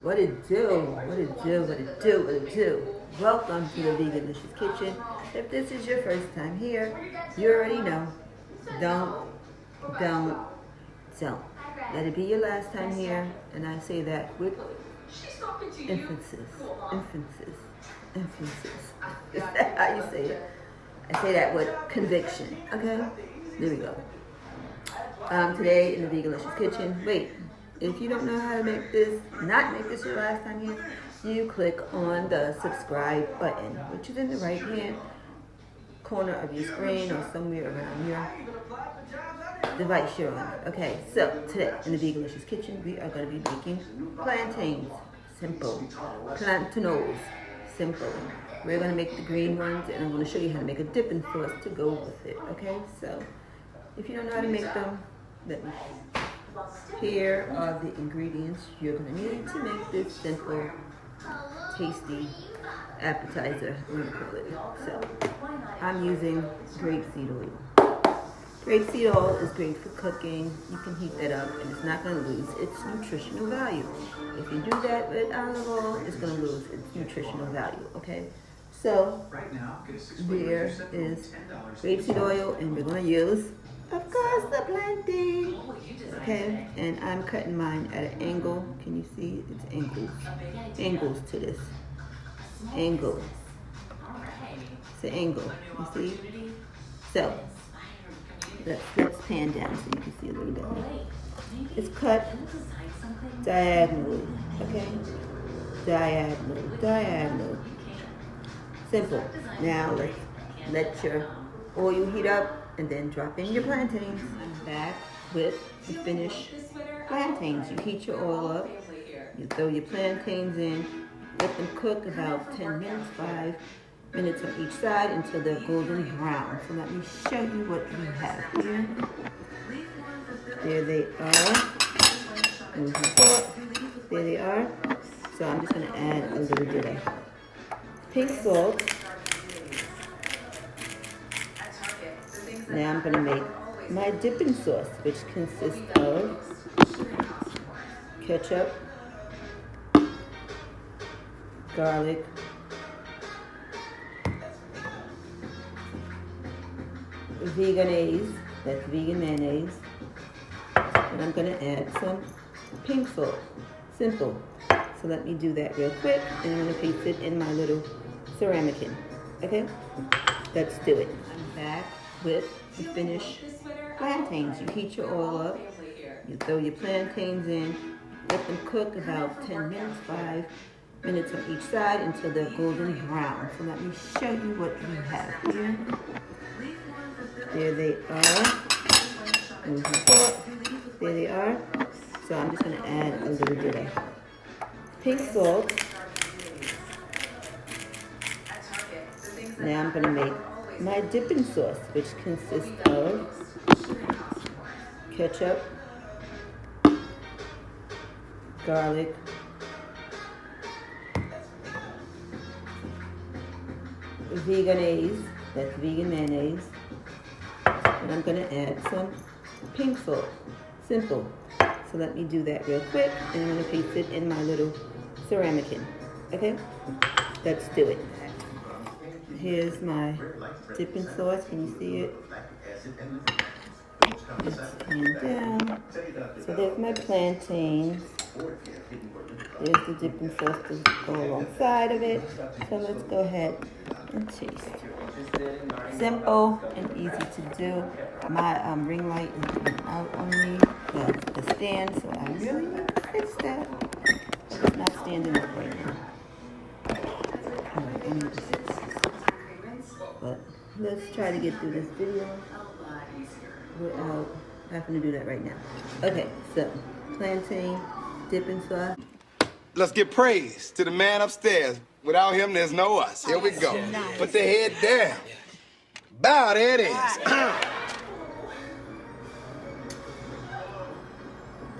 What it do? What it do? What it do? What it do? Welcome to the Veganlicious kitchen. If this is your first time here, you already know. Don't let it be your last time here. And I say that with emphasis. Is that how you say it? I say that with conviction. Okay? There we go. Today in the Veganlicious kitchen. Wait. If you don't know how to make this, not make this your last time here, you click on the subscribe button, which is in the right hand corner of your screen or somewhere around your device you're on. Okay, so today in the Veganlicious kitchen, we are going to be making plantains. Simple. Plantains. Simple. We're going to make the green ones, and I'm going to show you how to make a dipping sauce to go with it. Okay, so if you don't know how to make them, here are the ingredients you're going to need to make this simple, tasty appetizer, I'm going to call it. So, I'm using grapeseed oil. Grapeseed oil is great for cooking. You can heat that up and it's not going to lose its nutritional value. If you do that with olive oil, it's going to lose its nutritional value, okay? So, here is grapeseed oil, and we're going to use, of course, the plantain. Okay, and I'm cutting mine at an angle. Can you see? It's angles to this. Angle. It's an angle. You see? So let's pan down so you can see a little bit. It's cut diagonally. Okay, diagonal. Simple. Now let's let your oil heat up and then drop in your plantains. I'm back with the finished plantains. You heat your oil up, you throw your plantains in, let them cook about 10 minutes, 5 minutes on each side until they're golden brown. So let me show you what we have here. There they are. There they are. So I'm just going to add a little bit of pink salt. Now I'm going to make my dipping sauce, which consists of ketchup, garlic, veganese, that's vegan mayonnaise, and I'm going to add some pink salt. Simple. So let me do that real quick, and I'm going to place it in my little ceramic tin. Okay? Let's do it. I'm back with the finished plantains. You heat your oil up, you throw your plantains in, let them cook about 10 minutes, 5 minutes on each side until they're golden brown. So let me show you what we have here. There they are. There they are. So I'm just going to add a little bit of pink salt. Now I'm going to make my dipping sauce, which consists of ketchup, garlic, veganese, that's vegan mayonnaise, and I'm going to add some pink salt. Simple. So let me do that real quick, and I'm going to place it in my little ceramic tin. Okay? Let's do it. Here's my dipping sauce. Can you see it? It's pan down. So there's my plantains. There's the dipping sauce to go alongside of it. So let's go ahead and taste. Simple and easy to do. My ring light is going out on me, the stand, so I really need to fix that. It's not standing up right now. I need to fix this. But let's try to get through this video without having to do that right now. Okay, so plantain dipping sauce. Let's give praise to the man upstairs. Without him, there's no us. Here we go. Nice. Put the head down. Bow, there it is.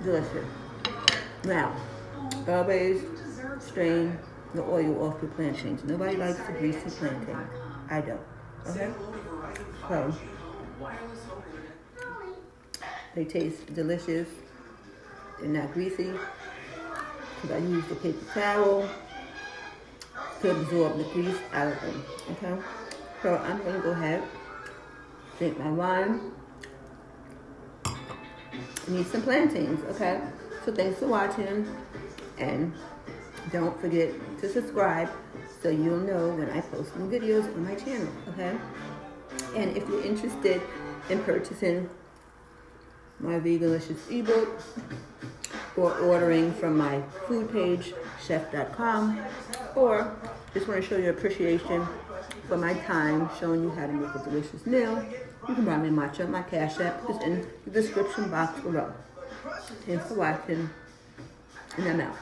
Delicious. Now, always strain the oil off your plantains. Nobody likes the greasy plantain. I don't. Okay? So, they taste delicious. They're not greasy. because I use the paper towel to absorb the grease out of them. Okay, so I'm going to go ahead, drink my wine, and eat some plantains. Okay, so thanks for watching, and don't forget to subscribe so you'll know when I post new videos on my channel. Okay, and if you're interested in purchasing my Veganlicious ebook or ordering from my food page, chef.com, or just want to show your appreciation for my time showing you how to make a delicious meal, you can buy me matcha. My Cash App is in the description box below. Thanks for watching, and I'm out.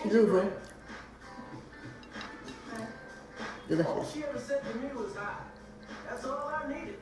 Louisville. Delicious. All she ever said to me was hi. That's all I needed.